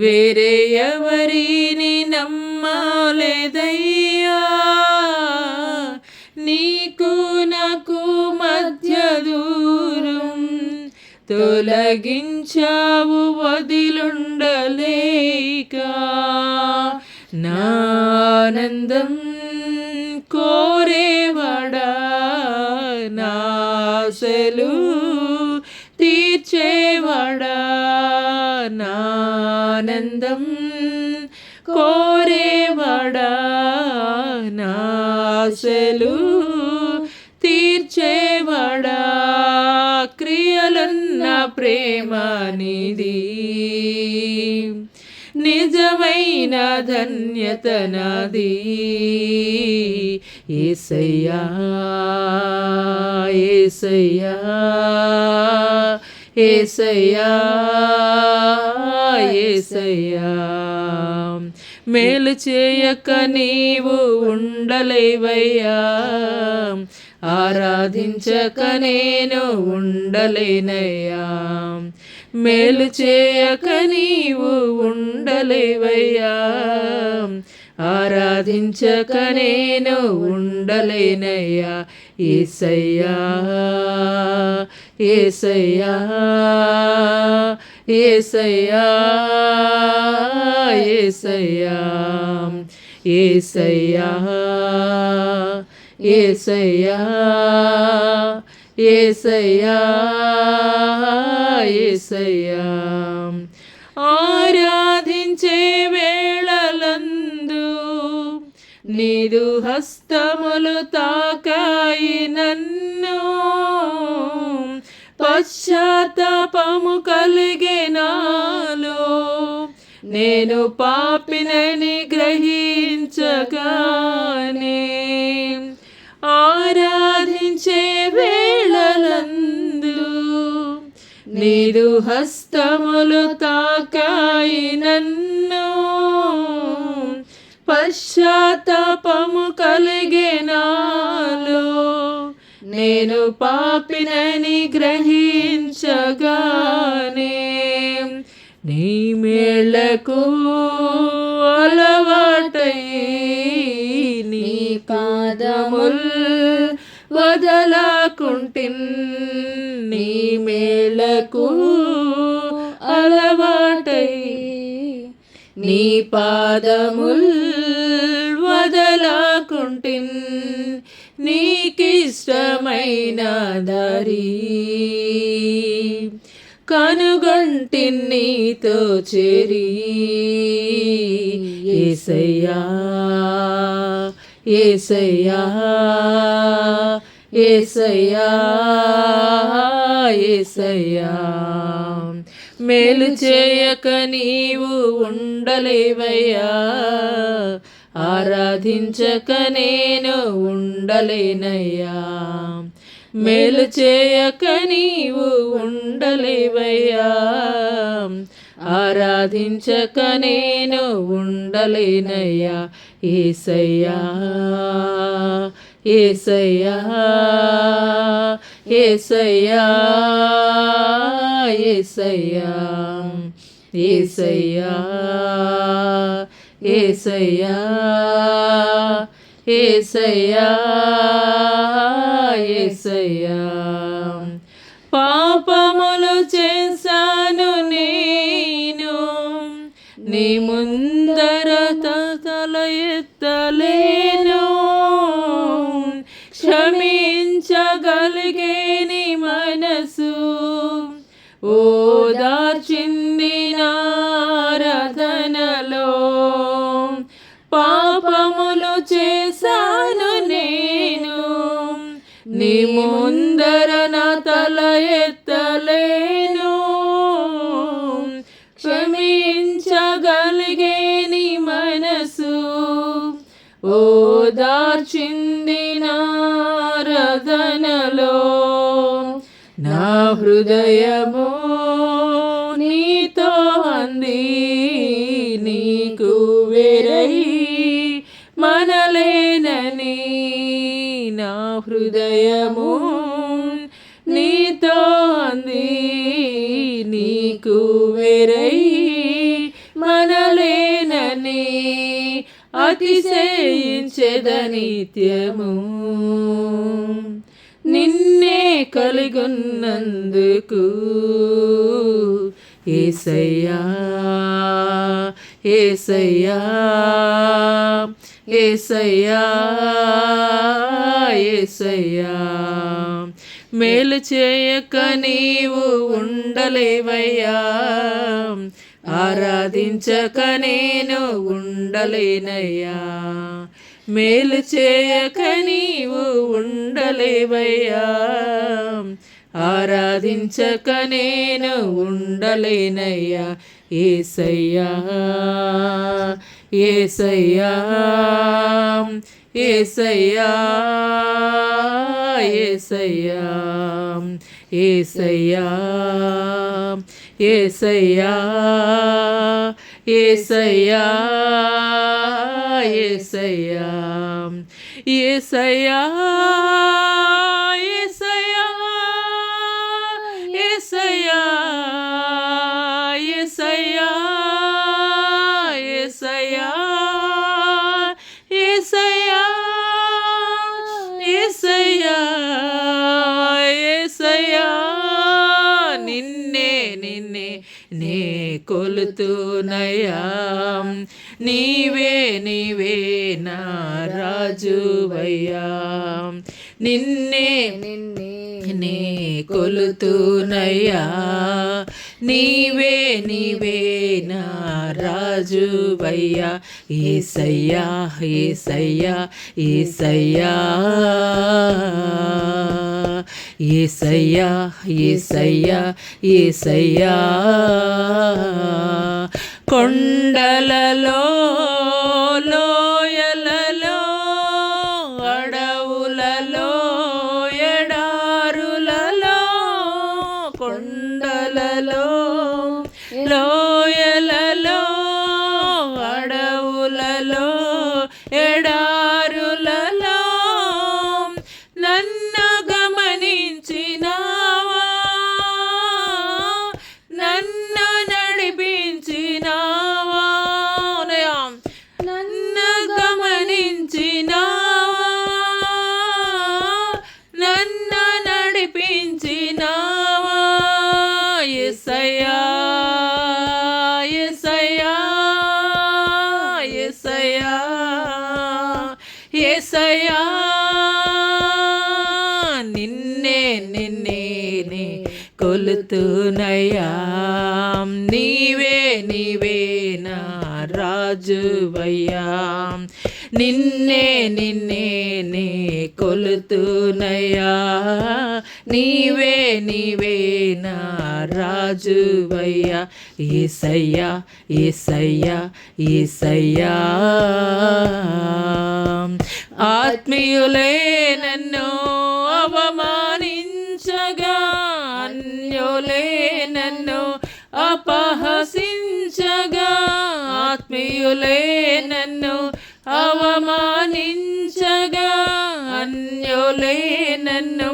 వేరే ఎవరిని నమ్మలేదయ్యా, నీకు నాకు మధ్య దూరం తొలగించావు వదిలుండలేక. నా ఆనందం కోరేవాడా, నా ఆశలు తీర్చేవాడా, నా ఆనందం కోరేవాడా, నా ఆశలు తీర్చేవాడా. క్రియలన్న ప్రేమ నిధి, నిజమైన ధన్యత నాది. యేసయ్యా యేసయ్యా యేసయ్యా యేసయ్యా, మేలు చేయక నీవు ఉండలేవయ్యా, ఆరాధించక నేను ఉండలేనయ్యా. మేలు చేయక నీవు ఉండలేవయ్యా, ఆరాధించక నేను ఉండలేనయ్యా. యేసయ్యా యేసయ్యా యేసయ్యా యేసయ్యా యేసయ్యా యేసయ్యా యేసయ్యా యేసయ్యా. ఆరాధించే వేళలందు నీదు హస్తములు తాకాయి నన్ను, పశ్చాత్తాపము కలిగే నాలో, నేను పాపినని గ్రహించగానే. ఆరాధించే వేళలందు నీదు హస్తములు తాకాయి నన్ను, పశ్చాత్తాపము కలిగే నాలో, నేను పాపినని గ్రహించగానే. నీ మేళ్లకు అలవాటై నీ పాదముల్ వదలకుంటిన్, నీ మేళ్లకు అలవాటై నీ పాదముల్ వదలకుంటిన్, నీకిష్టమైన దారి కనుగొంటిన్ నీతో చేరి. యేసయ్యా యేసయ్యా యేసయ్యా యేసయ్యా, మేలు చేయక నీవు ఉండలేవయ్యా, ఆరాధించక నేను ఉండలేనయ్యా. మేలు చేయక నీవు ఉండలేవయ్యా, ఆరాధించక నేను ఉండలేనయ్యా. యేసయ్యా యేసయ్యా యేసయ్యా యేసయ్యా యేసయ్యా యేసయ్యా యేసయ్యా యేసయ్యా. పాపములు చేశాను నేను, నీ ముందర తల ఎత్తలేను, క్షమించగలిగే నీ మనసు ఓదార్చింది నారాధనలో. పాపములు చేశాను నేను, నీ ముందర నా తల ఎత్తలేను, క్షమించగలిగే నీ మనసు ఓదార్చింది నారాధనలో. నా హృదయము నీతో అంది, నీకు వేరై మనలేనని. నా హృదయము నీతో అంది, నీకు వేరై నిత్యము నిన్నే కలిగొన్నందుకు యేసయ్యా యేసయ్యా యేసయ్యా యేసయ్యా మేలు చేయక నీవు ఉండలేవయ్యా ఆరాధించక నేను ఉండలేనయ్యా మేలు చేయక నీవు ఉండలేవయ్యా ఆరాధించక నేను ఉండలేనయ్యా యేసయ్యా యేసయ్యా యేసయ్యా యేసయ్యా యేసయ్యా యేసయ్యా యేసయ్యా యేసయ్యా యేసయ్యా యేసయ్యా యేసయ్యా యేసయ్యా యేసయ్యా యేసయ్యా యేసయ్యా నిన్నే నిన్నే నే కొలుతునయ్యా నీవే నీవే నా రాజువయ్యా నిన్నే నిన్నే నే కొలుతునయ్యా నీవే నీవే నా రాజువయ్యా యేసయ్యా యేసయ్యా యేసయ్యా యేసయ్యా యేసయ్యా యేసయ్యా కొండలలో లోయలలో అడవులలో ఎడారులలో కొండలలో లోయలలో అడవులలో ఎడారులలో నన్ను గమనించినావా నన్ను నడిపించినావా నన్ను గమనించినావా నన్ను నడిపించినావా యేసయ్యా యేసయ్యా యేసయ్యా యేసయ్యా నిన్నే నిన్నే నే కొలుతునయ్యా నీవే నీవే నా రాజువయ్యా నిన్నే నిన్నే నే కొలుతునయ్యా నీవే నీవే నా రాజువయ్యా యేసయ్యా యేసయ్యా యేసయ్యా ఆత్మీయులే నన్ను అవమానించగా అన్యులే నన్ను అపహసించగా ఆత్మీయులే నన్ను అవమానించగా అన్యులే నన్ను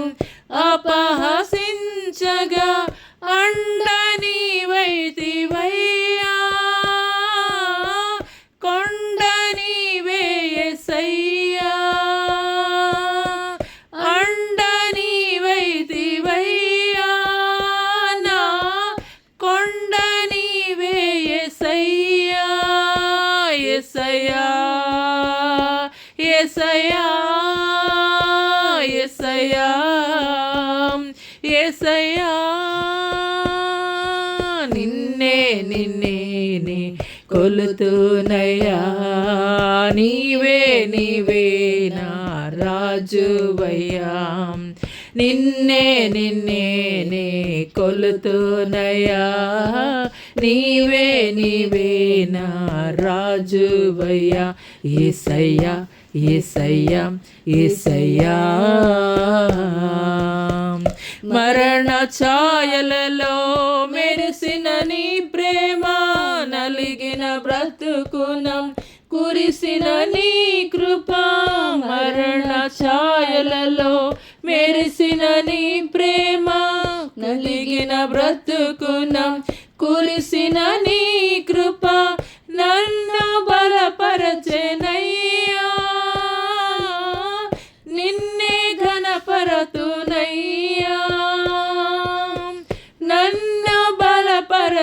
అపహసించగా అండని వైతివయ్యా కొండని వేయసయ్యా అండని వైతివయ్యా నా కొండని వేయసయ్యా యేసయ్యా యేసయ్యా యేసయ్యా యేసయ్యా నిన్నే నిన్నే నే కొలుతునయ్యా నీవే నీవే నా రాజువయ్యా నిన్నే నిన్నే నే కొలుతునయ్యా నీవే నీవే నా రాజువయ్యా యేసయ్యా యేసయ్యా యేసయ్యా మరణ ఛాయలలో మెరిసిన నీ ప్రేమ నలిగిన బ్రతుకునం కురిసిన నీ కృప మరణ ఛాయలలో మెరిసిన నీ ప్రేమ నలిగిన బ్రతుకునం కురిసిన నీ కృప నన్ను బలపరచెనయ్యా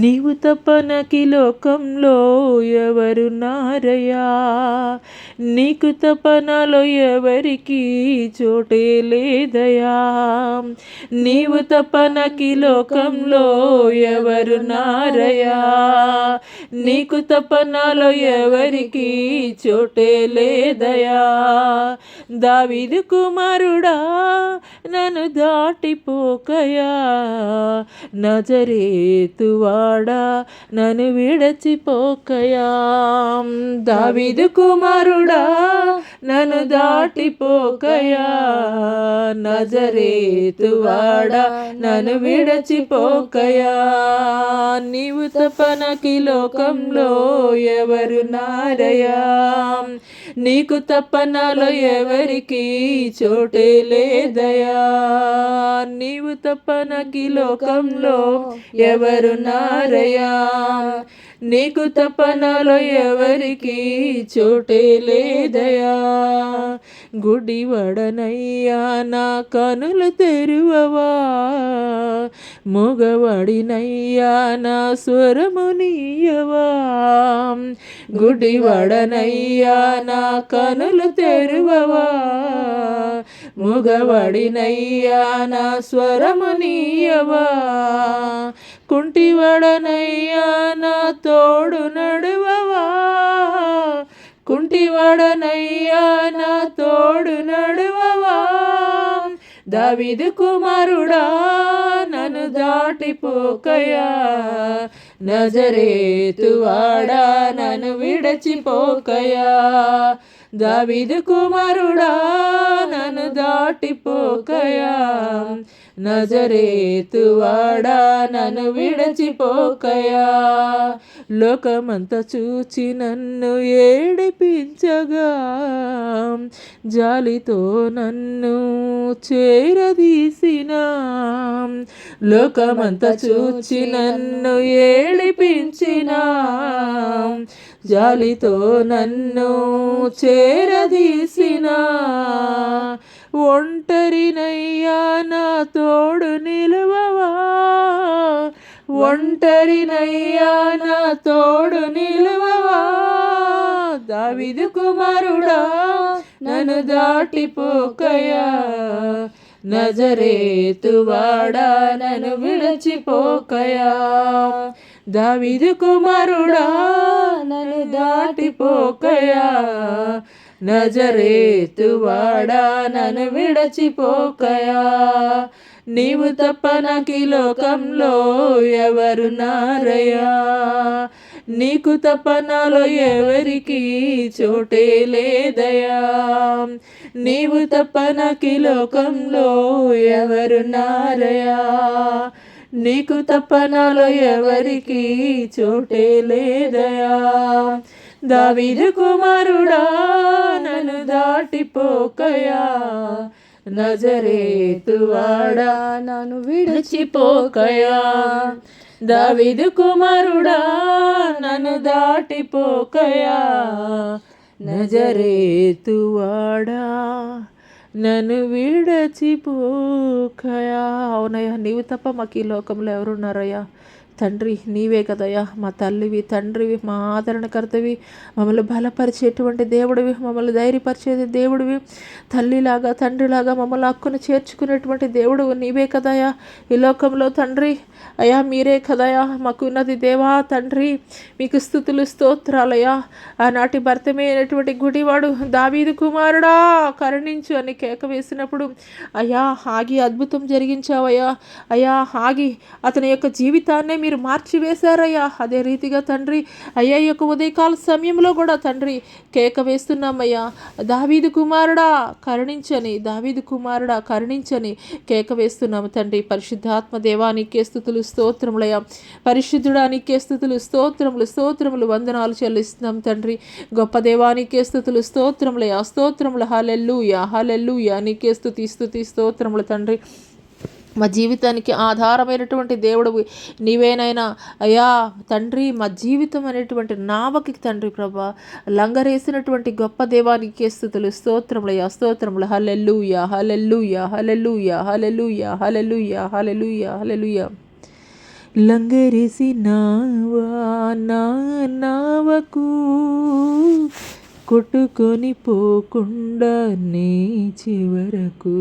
నీవు తప్ప నాకి లోకంలో ఎవరున్నారయ్యా, నీకు తప్ప నాలో ఎవరికి చోటే లేదయా, నీవు తప్ప నాకి లోకంలో ఎవరున్నారయ్యా, నీకు తప్ప నాలో ఎవరికి చోటే లేదయా. దావీదు కుమారుడా నన్ను దాటిపోకయా, నజరేతువాడా నన్ను విడచిపోకయా. దావీదు కుమారుడా నన్ను దాటిపోకయా, నజరేతువాడా నన్ను విడచిపోకయా. నీవు తప్ప నాకి లోకంలో ఎవరున్నారయ్యా, నీకు తప్ప నాలో ఎవరికి చోటే లేదయా, నీవు తప్ప నాకి లోకంలో ఎవరున్నారయ్యా, నీకు తప్ప నాలో ఎవరికి చోటే లేదయా. గుడివడనయ్యా నా కనులు తెరువవా, మూగవాడినయ్యా నా స్వరము నీయవా, గుడివడనయ్యా నా కనులు తెరువవా, మూగవాడినయ్యా నా స్వరము నీయవా, కుంటివాడనయ్యా నా తోడు నడువవా, కుంటివాడనయ్యా నా తోడు నడువవా. దావీదు కుమారుడా నన్ను దాటిపోకయా, నజరేతువాడా నన్ను విడచిపోకయా. దావీదు కుమారుడా నన్ను దాటిపోకయా, నజరేతువాడా నన్ను విడచిపోకయా. లోకమంతా చూచి నన్ను ఏడిపించగా, జాలితో నన్ను చేరదీసిన, లోకమంతా చూచి నన్ను ఏడిపించిన, జాలితో నన్ను చేరదీసిన, ఒంటరినయ్యా నా తోడు నిలువవా, ఒంటరినయ్యా నా తోడు నిలువవా. దావీదు కుమారుడా నన్ను దాటిపోకయా, నజరేతువాడా నన్ను విడచిపోకయా. దావీదు కుమారుడా నన్ను దాటిపోకయా, నజరేతువాడా నన్ను విడచిపోకయా. నీవు తప్ప నాకి లోకంలో ఎవరున్నారయ్యా, నీకు తప్ప నాలో ఎవరికి చోటే లేదయా, నీవు తప్ప నాకి లోకంలో ఎవరున్నారయ్యా, నీకు తప్ప నాలో ఎవరికి చోటే లేదయా. దావీదు కుమారుడా నన్ను దాటిపోకయా, నజరేతువాడా నన్ను విడిచిపోకయా. దావీదు కుమారుడా నన్ను దాటిపోకయా, నజరేతువాడా నన్ను విడచిపోకయా. అవునయ్యా, నీవు తప్ప మాకు ఈ లోకంలో ఎవరున్నారయ్యా? తండ్రి నీవే కదయ్యా, మా తల్లివి, తండ్రివి, మా ఆదరణకర్తవి, మమ్మల్ని బలపరిచేటువంటి దేవుడివి, మమ్మల్ని ధైర్యపరిచేది దేవుడివి, తల్లిలాగా తండ్రిలాగా మమ్మల్ని హక్కును చేర్చుకునేటువంటి దేవుడు నీవే కదయ్యా ఈ లోకంలో. తండ్రి అయ్యా మీరే కదయ్యా మాకు ఉన్నది దేవా. తండ్రి మీకు స్తుతులు స్తోత్రాలయ్యా. ఆనాటి భర్తమైనటువంటి గుడివాడు దావీదు కుమారుడా కరుణించు అని కేక వేసినప్పుడు అయ్యా ఆగి అద్భుతం జరిగించావయ్యా. అయ్యా ఆగి అతని యొక్క జీవితాన్నే మీరు మార్చివేశారయ్యా. అదే రీతిగా తండ్రి అయ్యా ఈ యొక్క ఉదయకాల సమయంలో కూడా తండ్రి కేక వేస్తున్నామయ్యా, దావీదు కుమారుడా కరుణించని, దావీదు కుమారుడా కరుణించని కేక వేస్తున్నాము తండ్రి. పరిశుద్ధాత్మ దేవానికే స్తుతులు స్తోత్రములయ్యా, పరిశుద్ధుడా నీకే స్తుతులు స్తోత్రములు స్తోత్రములు వందనాలు చెల్లిస్తున్నాం తండ్రి. గొప్ప దేవానికే స్తుతులు స్తోత్రములయ్యా, స్తోత్రములు. హల్లెలూయా హల్లెలూయా నీకే స్తుతి స్తుతి స్తోత్రములు తండ్రి. మా జీవితానికి ఆధారమైనటువంటి దేవుడు నీవేనైనా అయ్యా తండ్రి. మా జీవితం అనేటువంటి నావకి తండ్రి ప్రభా లంగరేసినటువంటి గొప్ప దేవానికి స్తుతులు స్తోత్రములయ్యా, స్తోత్రములు. హల్లెలూయా హల్లెలూయా హల్లెలూయా హల్లెలూయా హల్లెలూయా హల్లెలూయా హల్లెలూయా. లంగరేసినావా నా నావకు, కొట్టుకొని పోకుండా నీ చివరకు.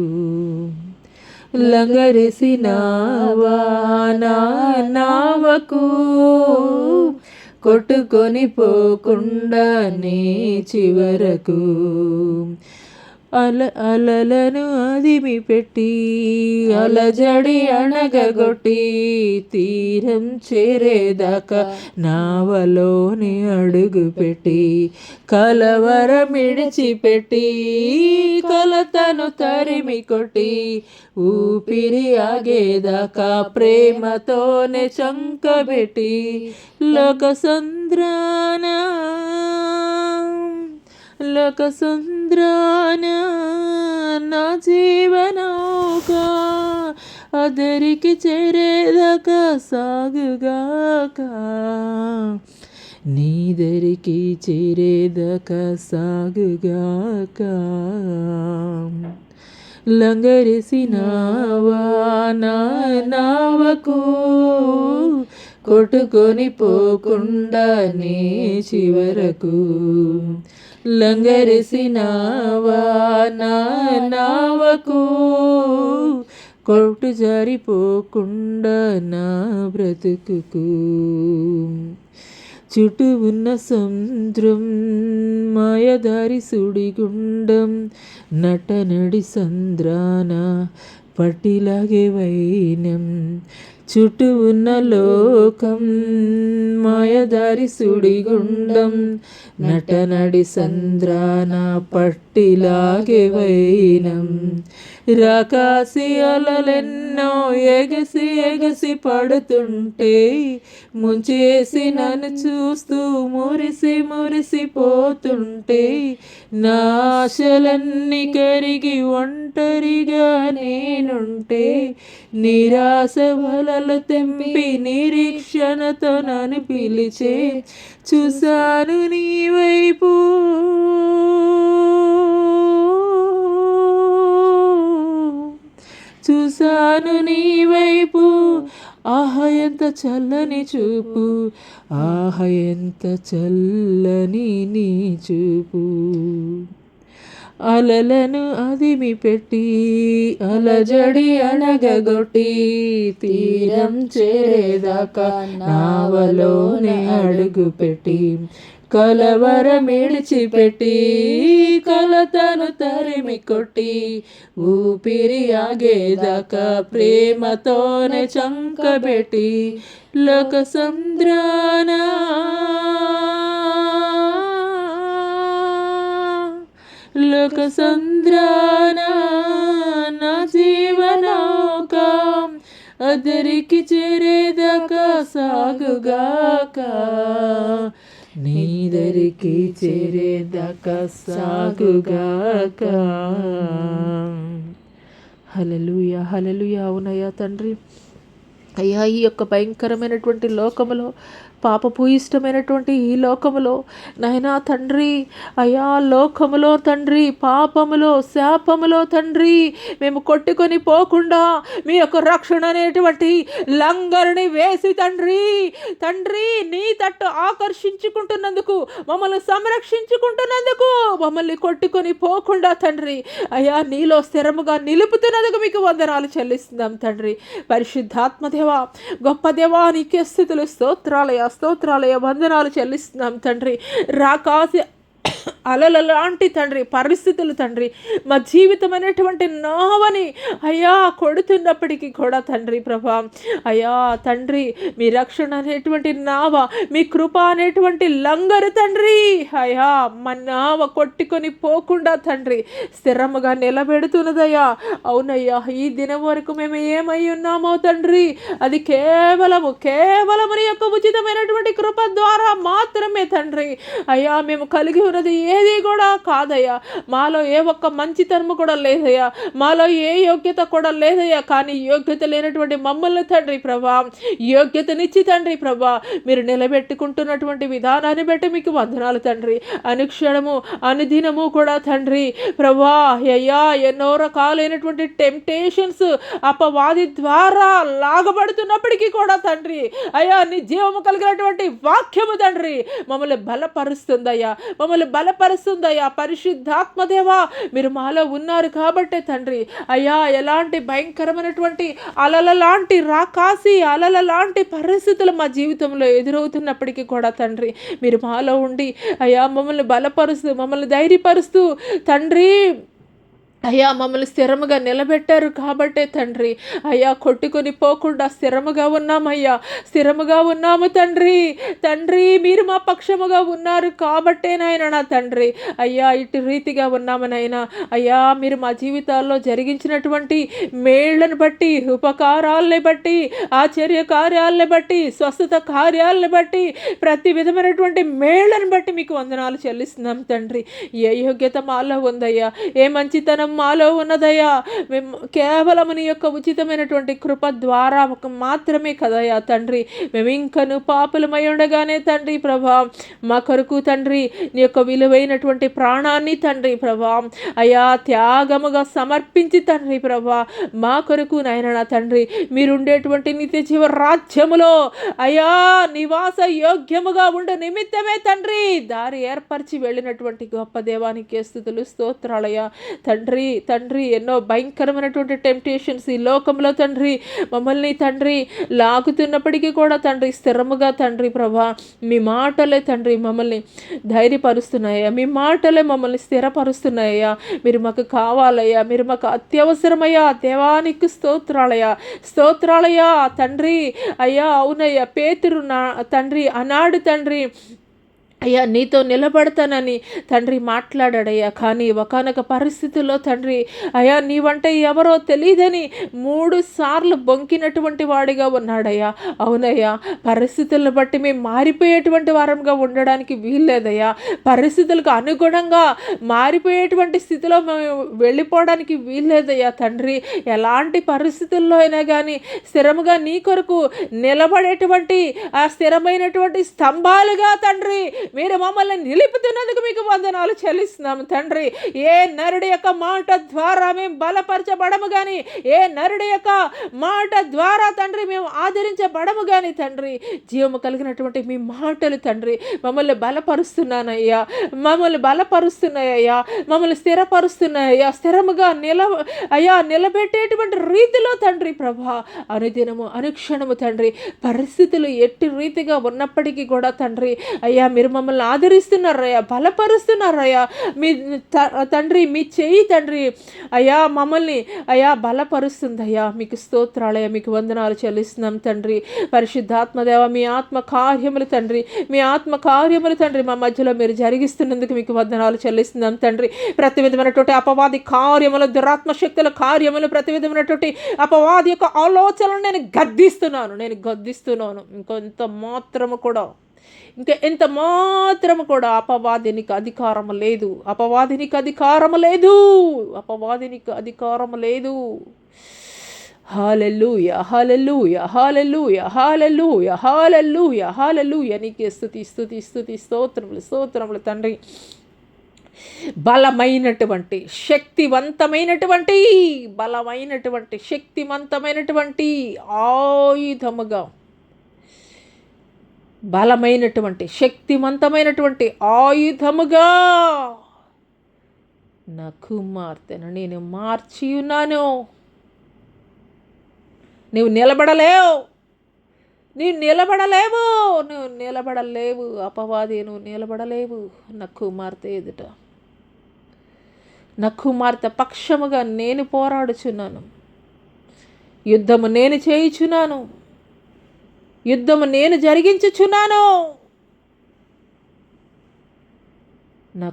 లంగరేసినావా నా నావకు, కొట్టుకొని పోకుండా నీ చివరకు. అలలను అదిమి పెట్టి అలజడి అణగగొట్టి, తీరం చేరేదాకా నావలోని అడుగు పెట్టి, కలవరమిడిచిపెట్టి కలతను తరిమి కొట్టి, ఊపిరి ఆగేదాకా ప్రేమతోనే చంకబెట్టి, లోకసుంద్రాన నా జీవనౌకా, అదరికి చేరేదాకా సాగుగాక, నీదరికి చేరేదాకా సాగుగాక. లంగరేసినావా నా నావకు, కొట్టుకొని పోకుండా నీ చివరకు. లంగరేసినావా నా నావకు, కొట్టు జారిపోకుండా నా బ్రతుకుకు. చుట్టూ ఉన్న సముద్రం మాయదారి సుడిగుండం, నటనడి సంద్రాన పట్టిలాగే వైనం. చుట్టూ ఉన్న లోకం మాయదారి సుడిగుండం, నటనడి సంద్రాన పట్టిలాగే వైనం. రాకాసి అలలెన్నో ఎగసి ఎగసి పడుతుంటే, ముంచేసి నన్ను చూస్తూ మురిసి మురిసిపోతుంటే, నా ఆశలన్నీ కరిగి ఒంటరిగా నేనుంటే, నిరాశ వలలు తెంపి నిరీక్షణతో నన్ను పిలిచే, చూశాను నీ వైపు చూశాను నీ వైపు, ఆహ ఎంత చల్లని చూపు, ఆహ ఎంత చల్లని నీ చూపు. అలలను అదిమి పెట్టి అలజడి అణగగొట్టి, తీరం చేరేదాకా నావలోనే అడుగు పెట్టి, కలవరమిడిచిపెట్టి కలతను తరిమి కొట్టి, ఊపిరి ఆగేదాకా ప్రేమతోనే చంకబెట్టి, లోకసుంద్రాన నా జీవనౌకా, అదరికి చేరేదాకా సాగుగాక, నీదరికి చేరేదాకా సాగుగాక. హల్లెలూయా హల్లెలూయా. అవునయ్యా తండ్రి, అయ్యా ఈ యొక్క భయంకరమైనటువంటి లోకములో, పాపభూయిష్టమైనటువంటి ఈ లోకములో నాయనా తండ్రి, అయా లోకములో తండ్రి, పాపములో శాపములో తండ్రి, మేము కొట్టుకొని పోకుండా మీ యొక్క రక్షణ అనేటువంటి లంగరుని వేసి తండ్రి తండ్రి నీ తట్టు ఆకర్షించుకుంటున్నందుకు, మమ్మల్ని సంరక్షించుకుంటున్నందుకు, మమ్మల్ని కొట్టుకొని పోకుండా తండ్రి అయా నీలో స్థిరముగా నిలుపుతున్నందుకు మీకు వందనాలు చెల్లిస్తున్నాం తండ్రి. పరిశుద్ధాత్మ దేవా, గొప్ప దేవా, నీకే స్తుతులు, స్తోత్రాలయ వందనాలు చెల్లిస్తున్నాం తండ్రి. రాకాసి అలల లాంటి తండ్రి పరిస్థితులు తండ్రి మా జీవితం అనేటువంటి నావని అయ్యా కొడుతున్నప్పటికీ కూడా తండ్రి ప్రభా, అయ్యా తండ్రి మీ రక్షణ అనేటువంటి నావ, మీ కృప అనేటువంటి లంగరు తండ్రి అయ్యా మా నావ కొట్టుకొని పోకుండా తండ్రి స్థిరముగా నిలబెడుతున్నదయ్యా. అవునయ్యా, ఈ దినం వరకు మేము ఏమై ఉన్నామో తండ్రి, అది కేవలము నీ యొక్క ఉచితమైనటువంటి కృప ద్వారా మాత్రమే తండ్రి. అయ్యా మేము కలిగి ఉన్నది ఏది కూడా కాదయ్యా. మాలో ఏ ఒక్క మంచితనము కూడా లేదయ్యా, మాలో ఏ యోగ్యత కూడా లేదయ్యా. కానీ యోగ్యత లేనటువంటి మమ్మల్ని తండ్రి ప్రభా, యోగ్యతనిచ్చి తండ్రి ప్రభా మీరు నిలబెట్టుకుంటున్నటువంటి విధానాన్ని బట్టి మీకు వందనాలు తండ్రి. అనుక్షణము అనుదినము కూడా తండ్రి ప్రభా అయ్యా ఎన్నో రకాలైనటువంటి టెంప్టేషన్స్ అపవాది ద్వారా లాగబడుతున్నప్పటికీ కూడా తండ్రి అయ్యా నీ జీవము కలిగినటువంటి వాక్యము తండ్రి మమ్మల్ని బలపరుస్తుందయ్యా, మమ్మల్ని బలపరుస్తుందయ్యా. పరిశుద్ధాత్మదేవా మీరు మాలో ఉన్నారు కాబట్టే తండ్రి అయ్యా ఎలాంటి భయంకరమైనటువంటి అలల లాంటి రాకాసి అలల లాంటి పరిస్థితులు మా జీవితంలో ఎదురవుతున్నప్పటికీ కూడా తండ్రి మీరు మాలో ఉండి అయ్యా మమ్మల్ని బలపరుస్తూ మమ్మల్ని ధైర్యపరుస్తూ తండ్రి అయ్యా మమ్మల్ని స్థిరముగా నిలబెట్టారు కాబట్టే తండ్రి అయ్యా కొట్టుకొని పోకుండా స్థిరముగా ఉన్నామయ్యా, స్థిరముగా ఉన్నాము తండ్రి. తండ్రి మీరు మా పక్షముగా ఉన్నారు కాబట్టే నాయన నా తండ్రి అయ్యా ఇటు రీతిగా ఉన్నామనైనా అయ్యా మీరు మా జీవితాల్లో జరిగించినటువంటి మేళ్లను బట్టి, ఉపకారాలని బట్టి, ఆశ్చర్య కార్యాలని బట్టి, స్వస్థత కార్యాలని బట్టి, ప్రతి విధమైనటువంటి మేళ్లను బట్టి మీకు వందనాలు చెల్లిస్తున్నాం తండ్రి. ఏ యోగ్యత మాలో ఉందయ్యా, ఏ మంచితనం మాలో ఉన్నదయ్యా, మేము కేవలం నీ యొక్క ఉచితమైనటువంటి కృప ద్వారా మాత్రమే కదయ్యా తండ్రి. మేము ఇంకను పాపులమై ఉండగానే తండ్రి ప్రభా మా కొరకు తండ్రి నీ యొక్క విలువైనటువంటి ప్రాణాన్ని తండ్రి ప్రభా అయ్యా త్యాగముగా సమర్పించి తండ్రి ప్రభా మా కొరకు నాయన నా తండ్రి మీరుండేటువంటి నిత్య జీవ రాజ్యములో అయ్యా నివాస యోగ్యముగా ఉండే నిమిత్తమే తండ్రి దారి ఏర్పరిచి వెళ్ళినటువంటి గొప్ప దేవానికి స్తుతులు స్తోత్రాలయ్యా తండ్రి. తండ్రి ఎన్నో భయంకరమైనటువంటి టెంప్టేషన్స్ ఈ లోకంలో తండ్రి మమ్మల్ని తండ్రి లాగుతున్నప్పటికీ కూడా తండ్రి స్థిరముగా తండ్రి ప్రభా మీ మాటలే తండ్రి మమ్మల్ని ధైర్యపరుస్తున్నాయా, మీ మాటలే మమ్మల్ని స్థిరపరుస్తున్నాయ్యా. మీరు మాకు కావాలయ్యా, మీరు మాకు అత్యవసరమయ్యా. దేవానికి స్తోత్రాలయ్యా, స్తోత్రాలయ్యా తండ్రి. అయ్యా అవునయ్యా పేతురు తండ్రి అనాడు తండ్రి అయ్యా నీతో నిలబడతానని తండ్రి మాట్లాడాడయ్యా. కానీ ఒకానొక పరిస్థితుల్లో తండ్రి అయ్యా నీవంటే ఎవరో తెలియదని 3 సార్లు బొంకినటువంటి వాడిగా ఉన్నాడయ్యా. అవునయ్యా పరిస్థితులను బట్టి మేము మారిపోయేటువంటి వారంగా ఉండడానికి వీల్లేదయ్యా. పరిస్థితులకు అనుగుణంగా మారిపోయేటువంటి స్థితిలో మేము వెళ్ళిపోవడానికి వీల్లేదయ్యా తండ్రి. ఎలాంటి పరిస్థితుల్లో అయినా కానీ స్థిరముగా నీ కొరకు నిలబడేటువంటి ఆ స్థిరమైనటువంటి స్తంభాలుగా తండ్రి మీరు మమ్మల్ని నిలుపుతున్నందుకు మీకు వందనాలు చెల్లిస్తున్నాము తండ్రి. ఏ నరుడి యొక్క మాట ద్వారా మేము బలపరచబడము కానీ, ఏ నరుడి యొక్క మాట ద్వారా తండ్రి మేము ఆదరించబడము కానీ తండ్రి జీవము కలిగినటువంటి మీ మాటలు తండ్రి మమ్మల్ని బలపరుస్తున్నానయ్యా, మమ్మల్ని బలపరుస్తున్నాయ్యా, మమ్మల్ని స్థిరపరుస్తున్నాయ్యా. స్థిరముగా నిలబెట్టేటువంటి రీతిలో తండ్రి ప్రభా అనుదినము అనుక్షణము తండ్రి పరిస్థితులు ఎట్టి రీతిగా ఉన్నప్పటికీ కూడా తండ్రి అయ్యా మీరు మమ్మల్ని ఆదరిస్తున్నారయ్యా, బలపరుస్తున్నారయ్యా. మీ తండ్రి మీ చేయి తండ్రి అయ్యా మమ్మల్ని అయ్యా బలపరుస్తుందయ్యా. మీకు స్తోత్రాలయ్యా, మీకు వందనాలు చెల్లిస్తున్నాం తండ్రి. పరిశుద్ధాత్మదేవ మీ ఆత్మ కార్యములు తండ్రి, మీ ఆత్మ కార్యములు తండ్రి మా మధ్యలో మీరు జరిగిస్తున్నందుకు మీకు వందనాలు చెల్లిస్తున్నాం తండ్రి. ప్రతి విధమైనటువంటి అపవాది కార్యములు, దురాత్మ శక్తుల కార్యములు, ప్రతి విధమైనటువంటి అపవాది యొక్క ఆలోచనలు నేను గద్దిస్తున్నాను. ఇంకా ఎంత మాత్రము కూడా అపవాదినికి అధికారము లేదు, అపవాదినికి అధికారము లేదు, అపవాదినికి అధికారము లేదు. హల్లెలూయా, హల్లెలూయా, హల్లెలూయా, హల్లెలూయా, హల్లెలూయా, హల్లెలూయా. నీకే స్తుతి స్తోత్రములు తండ్రి. బలమైనటువంటి శక్తివంతమైనటువంటి ఆయుధముగా, బలమైనటువంటి శక్తివంతమైనటువంటి ఆయుధముగా నా కుమార్తెను నేను మార్చి ఉన్నాను. నువ్వు నిలబడలేవు అపవాది, నువ్వు నిలబడలేవు నా కుమార్తె ఎదుట. నా కుమార్తె పక్షముగా నేను పోరాడుచున్నాను, యుద్ధము నేను చేయుచున్నాను, యుద్ధము నేను జరిగించుచున్నాను. నా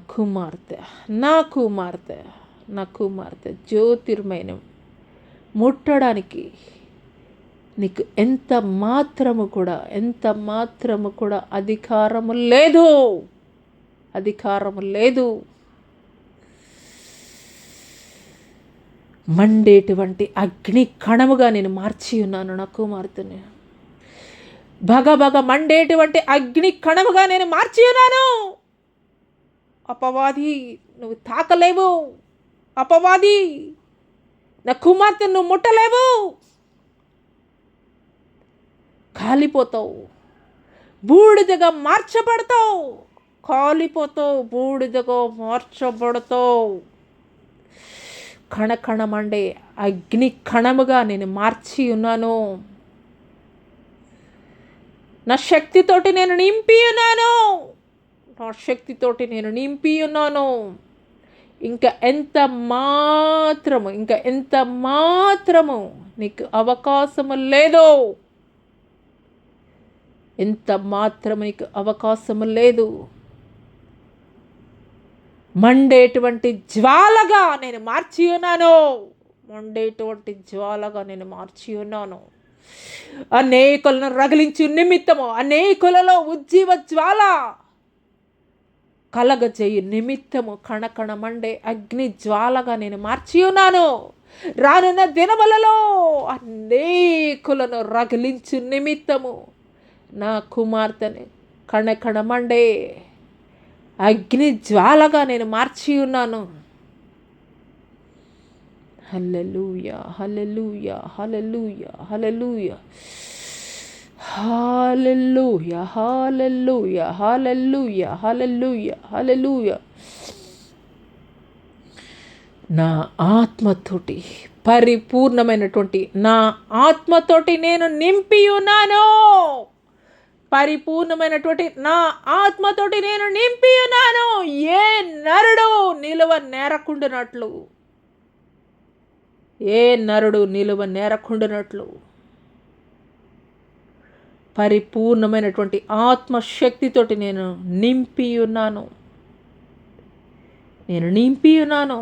కుమార్తె జ్యోతిర్మయం ముట్టడానికి నీకు ఎంత మాత్రము కూడా అధికారము లేదు. అధికారము లేదు. మండేటువంటి అగ్ని కణముగా నేను మార్చి ఉన్నాను నా కుమార్తెని. భగభగ మండేటువంటి అగ్ని కణముగా నేను మార్చి ఉన్నాను. అపవాది నువ్వు తాకలేవు. అపవాది నా కుమార్తెను నువ్వు ముట్టలేవు. కాలిపోతావు, బూడిదగా మార్చబడతావు. కాలిపోతావు, బూడిదగా మార్చబడతావు. కణకణమండే అగ్ని కణముగా నేను మార్చి ఉన్నాను. నా శక్తితోటి నేను నింపి ఉన్నాను. నా శక్తితోటి నేను నింపి ఉన్నాను. ఇంకా ఎంత మాత్రము నీకు అవకాశము లేదు. ఎంత మాత్రము నీకు అవకాశము లేదు. మండేటువంటి జ్వాలగా నేను మార్చి ఉన్నాను. మండేటువంటి జ్వాలగా నేను మార్చి ఉన్నాను. అనేకులను రగిలించు నిమిత్తము, అనేకులలో ఉజ్జీవ జ్వాల కలగజేయు నిమిత్తము కణకణ మండే అగ్ని జ్వాలగా నేను మార్చి ఉన్నాను. రానున్న దినములలో అనేకులను రగిలించు నిమిత్తము నా కుమార్తెని కణకణ మండే అగ్ని జ్వాలగా నేను మార్చి ఉన్నాను. హల్లెలూయా, హల్లెలూయా, హల్లెలూయా, హల్లెలూయా, హల్లెలూయా, హల్లెలూయా, హల్లెలూయా, హల్లెలూయా, హల్లెలూయా. నా ఆత్మతోటి, పరిపూర్ణమైనటువంటి నా ఆత్మతోటి నేను నింపి ఉన్నాను. పరిపూర్ణమైనటువంటి నా ఆత్మతోటి నేను నింపి ఉన్నాను. ఏ నరుడు నిలువ నేరకుండునట్లు, ఏ నరుడు నిలువ నేరకుండునట్లు పరిపూర్ణమైనటువంటి ఆత్మశక్తితోటి నేను నింపి ఉన్నాను. నేను నింపి ఉన్నాను.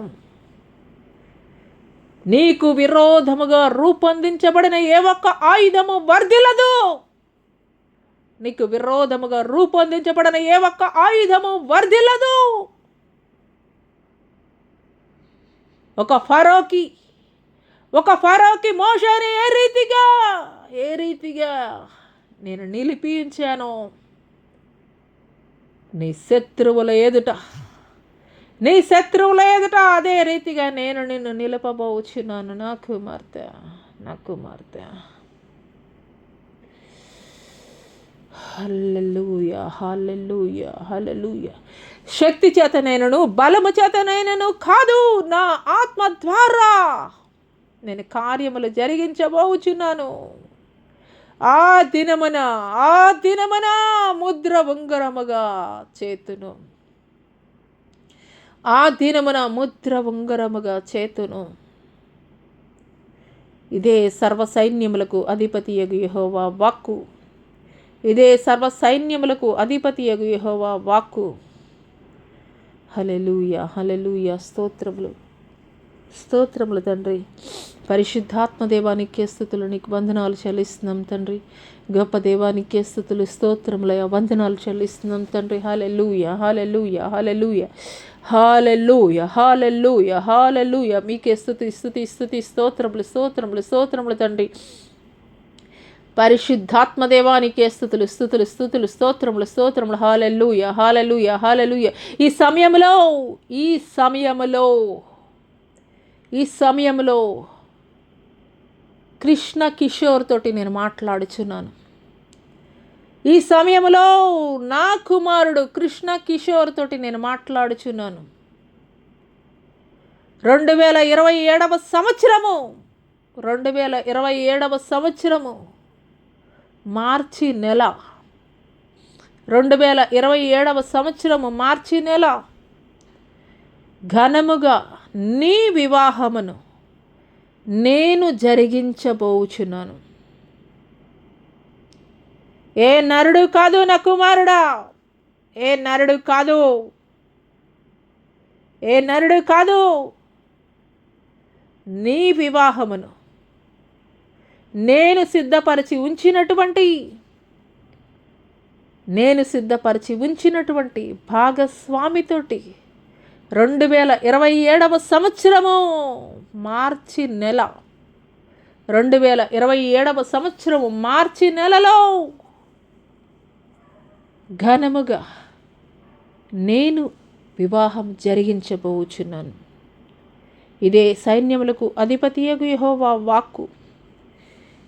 నీకు విరోధముగా రూపొందించబడిన ఏ ఒక్క ఆయుధము వర్ధిల్లదు. నీకు విరోధముగా రూపొందించబడిన ఏ ఒక్క ఆయుధము వర్ధిల్లదు. ఒక ఫరోకి మోషేని ఏ రీతిగా నేను నిలిపించాను. నీ శత్రువుల ఎదుట అదే రీతిగా నేను నిన్ను నిలపబోచున్నాను నా కుమార్తె. హల్లెలూయా, హల్లెలూయా, హల్లెలూయా. శక్తి చేతనైనను బలము చేతనైనను కాదు, నా ఆత్మ ద్వారా నేను కార్యములు జరిగించబోచున్నాను. ఆ దినమున ముద్ర ఉంగరముగా చేతును. ఇదే సర్వసైన్యములకు అధిపతియగు యెహోవా వాక్కు. హల్లెలూయా, హల్లెలూయా. స్తోత్రములు తండ్రి. పరిశుద్ధాత్మ దేవానికే స్తుతులు, నీకు వందనాలు చెల్లిస్తున్నాం తండ్రి. గొప్ప దేవానికే స్తుతులు, స్తోత్రములయ వందనాలు చెల్లిస్తున్నాం తండ్రి. హల్లెలూయా, హల్లెలూయా, హల్లెలూయా, హల్లెలూయా, హల్లెలూయా, హల్లెలూయా. మీకే స్తుతి స్తోత్రములు తండ్రి. పరిశుద్ధాత్మ దేవానికే స్తుతులు, స్తోత్రములు. హల్లెలూయా, హల్లెలూయా, హల్లెలూయా. ఈ సమయంలో కృష్ణ కిషోర్ తోటి నేను మాట్లాడుచున్నాను. ఈ సమయంలో నా కుమారుడు కృష్ణ కిషోర్ తోటి నేను మాట్లాడుచున్నాను. 2027 సంవత్సరము మార్చి నెల, 2027 సంవత్సరము మార్చి నెల ఘనముగా నీ వివాహమును నేను జరిగించబోచున్నాను. ఏ నరుడు కాదు నా కుమారుడా, ఏ నరుడు కాదు నీ వివాహమును నేను సిద్ధపరిచి ఉంచినటువంటి నేను సిద్ధపరిచి ఉంచినటువంటి భాగస్వామితోటి 2027వ సంవత్సరము మార్చి నెల 2027వ సంవత్సరము మార్చి నెలలో ఘనముగా నేను వివాహం జరిగించబోచున్నాను. ఇదే సైన్యములకు అధిపతియగు యెహోవా వాక్కు.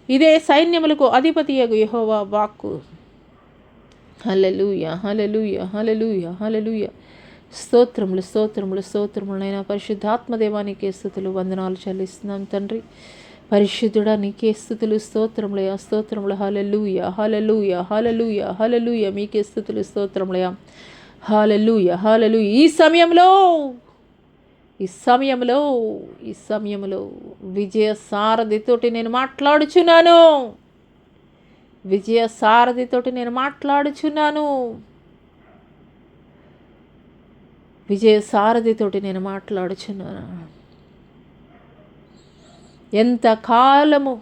ఇదే సైన్యములకు అధిపతియగు యెహోవా వాక్కు. హల్లెలూయా, హల్లెలూయా, హల్లెలూయా, హల్లెలూయా. స్తోత్రములు, స్తోత్రములు, స్తోత్రములు. నైనా పరిశుద్ధాత్మదేవా నీకే స్తుతులు, వందనాలు చెల్లిస్తున్నాం తండ్రి. పరిశుద్ధుడా నీకే స్తుతులు, స్తోత్రములయా, స్తోత్రములు. హల్లెలూయా, హల్లెలూయా, హల్లెలూయా, హల్లెలూయా. మీకే స్తుతులు, స్తోత్రములయా. హల్లెలూయా, హల్లెలూయా. ఈ సమయంలో విజయ సారథితోటి నేను మాట్లాడుచున్నాను. విజయ సారథితోటి నేను మాట్లాడుచున్నాను. విజయ సారథితోటి నేను మాట్లాడుచున్నాను. ఎంతకాలము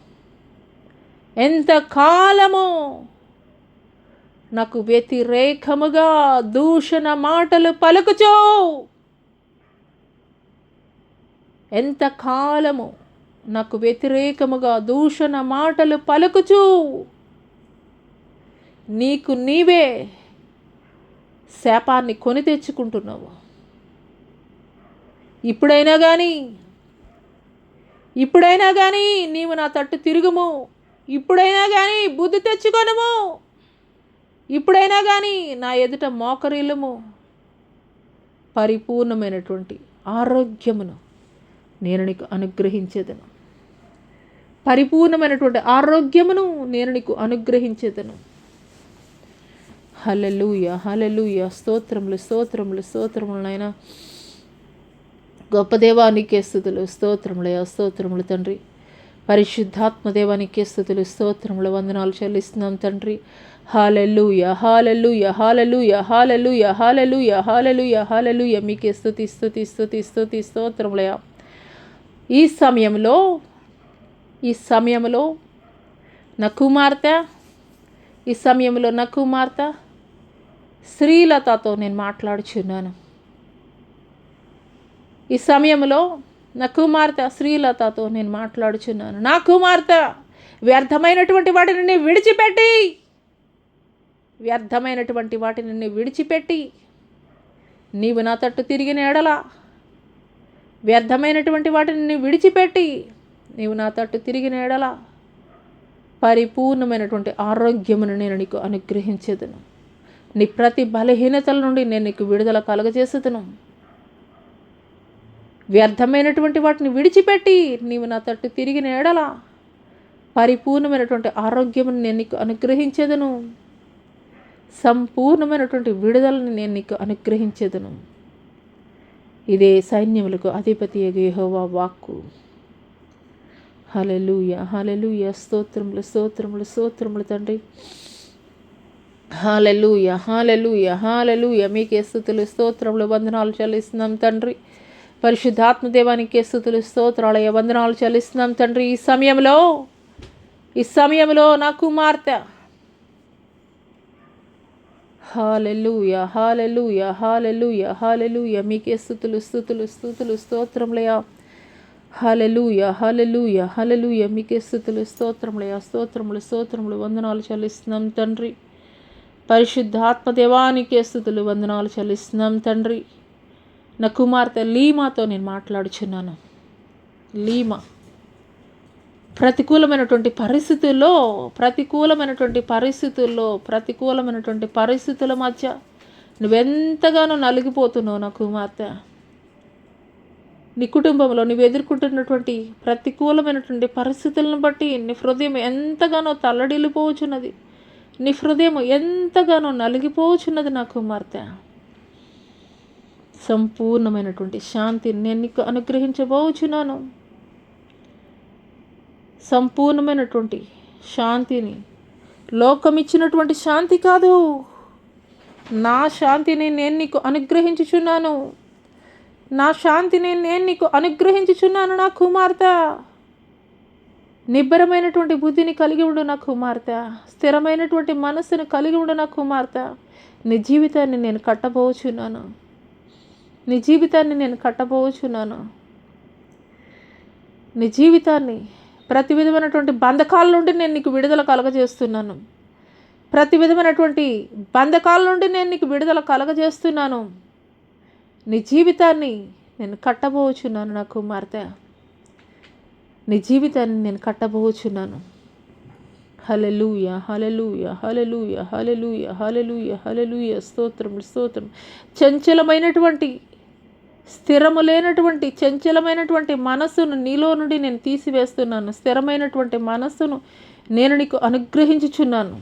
నాకు వ్యతిరేకముగా దూషణ మాటలు పలుకుచో, ఎంతకాలము నాకు వ్యతిరేకముగా దూషణ మాటలు పలుకుచు నీకు నీవే శాపాన్ని కొని తెచ్చుకుంటున్నావు. ఇప్పుడైనా కానీ నీవు నా తట్టు తిరుగుము. ఇప్పుడైనా కానీ బుద్ధి తెచ్చుకొనుము. ఇప్పుడైనా కానీ నా ఎదుట మోకరిల్లుము. పరిపూర్ణమైనటువంటి ఆరోగ్యమును నేను నీకు అనుగ్రహించేదను. పరిపూర్ణమైనటువంటి ఆరోగ్యమును నేను నీకు అనుగ్రహించేదను. హల్లెలూయా, హల్లెలూయా. స్తోత్రములు, స్తోత్రములు, స్తోత్రములు. నాయనా గొప్ప దేవానికే స్తుతులు, స్తోత్రములయా, స్తోత్రములు తండ్రి. పరిశుద్ధాత్మ దేవానికే స్తుతులు, స్తోత్రములు, వందనాలు చెల్లిస్తున్నాం తండ్రి. హల్లెలూయా, హల్లెలూయా, హల్లెలూయా, హల్లెలూయా, హల్లెలూయా, హల్లెలూయా, హల్లెలూయా. మీకే స్తుతి, స్తుతి, స్తుతి, స్తుతి, స్తోత్రములయా. ఈ సమయంలో నా కుమార్తె శ్రీలతతో నేను మాట్లాడుచున్నాను. ఈ సమయంలో నా కుమార్తె శ్రీలతతో నేను మాట్లాడుచున్నాను. నా కుమార్తె వ్యర్థమైనటువంటి వాటిని విడిచిపెట్టి నీవు నా తట్టు తిరిగిన ఎడల, వ్యర్థమైనటువంటి వాటిని విడిచిపెట్టి నీవు నా తట్టు తిరిగిన ఎడల పరిపూర్ణమైనటువంటి ఆరోగ్యమును నేను నీకు అనుగ్రహించేదను. నీ ప్రతి బలహీనతల నుండి నేను నీకు విడుదల కలుగజేసేదను. వ్యర్థమైనటువంటి వాటిని విడిచిపెట్టి నీవు నా తట్టు తిరిగిన ఎడల పరిపూర్ణమైనటువంటి ఆరోగ్యమును నేను నీకు అనుగ్రహించేదను. సంపూర్ణమైనటువంటి విడుదలను నేను నీకు అనుగ్రహించేదను. ఇదే సైన్యములకు అధిపతి యెహోవా వాక్కు. హల్లెలూయా, హల్లెలూయా. స్తోత్రములు, స్తోత్రములు, స్తోత్రములు తండ్రి. హల్లెలూయా, హల్లెలూయా, హల్లెలూయా. మీకే స్తుతులు, స్తోత్రములు, వందనాలు చెల్లిస్తున్నాం తండ్రి. పరిశుద్ధాత్మ దేవానికే స్తుతులు, స్తోత్రాలయ, వందనాలు చెల్లిస్తున్నాం తండ్రి. ఈ సమయంలో నా కుమార్తె హల్లెలూయా, హల్లెలూయా, హల్లెలూయా, హల్లెలూయా. మీకే స్తుతులు, స్తుతులు, స్తుతులు, స్తోత్రములయ. హల్లెలూయా, హల్లెలూయా, హల్లెలూయా. మీకే స్తుతులు, స్తోత్రములయ, స్తోత్రములు, స్తోత్రములు, వందనాలు చెల్లిస్తున్నాం తండ్రి. పరిశుద్ధాత్మ దేవానికే స్తుతులు, వందనాలు చెల్లిస్తున్నాం తండ్రి. నా కుమార్తె లీమాతో నేను మాట్లాడుచున్నాను. లీమా ప్రతికూలమైనటువంటి పరిస్థితుల మధ్య నువ్వెంతగానో నలిగిపోతున్నావు నా కుమార్తె. నీ కుటుంబంలో నువ్వు ఎదుర్కొంటున్నటువంటి ప్రతికూలమైనటువంటి పరిస్థితులను బట్టి నీ హృదయం ఎంతగానో తల్లడిల్లిపోవచ్చున్నది. నీ హృదయం ఎంతగానో నలిగిపోవచ్చున్నది నా కుమార్తె. సంపూర్ణమైనటువంటి శాంతిని నేను నీకు అనుగ్రహించబోచున్నాను. సంపూర్ణమైనటువంటి శాంతిని, లోకం ఇచ్చినటువంటి శాంతి కాదు, నా శాంతిని నేను నీకు అనుగ్రహించుచున్నాను. నా కుమార్తె. నిబ్బరమైనటువంటి బుద్ధిని కలిగి ఉండు నా కుమార్తె, స్థిరమైనటువంటి మనస్సును కలిగి ఉండు నా కుమార్తె. నీ జీవితాన్ని నేను కట్టబోచున్నాను, నీ జీవితాన్ని నేను కట్టబోచున్నాను. నీ జీవితాన్ని ప్రతి విధమైనటువంటి బంధకాల నుండి నేను నీకు విడుదల కలగజేస్తున్నాను. ప్రతి విధమైనటువంటి బంధకాల నుండి నేను నీకు విడుదల కలగజేస్తున్నాను. నీ జీవితాన్ని నేను కట్టబోచున్నాను నా కుమార్తె, నీ జీవితాన్ని నేను కట్టబోచున్నాను. హల్లెలూయా, హల్లెలూయా, హల్లెలూయా, హల్లెలూయా, హల్లెలూయా, హల్లెలూయా. స్తోత్రం, స్తోత్రం. చంచలమైనటువంటి, స్థిరము లేనటువంటి, చంచలమైనటువంటి మనస్సును నీలో నుండి నేను తీసివేస్తున్నాను. స్థిరమైనటువంటి మనస్సును నేను నీకు అనుగ్రహించుచున్నాను.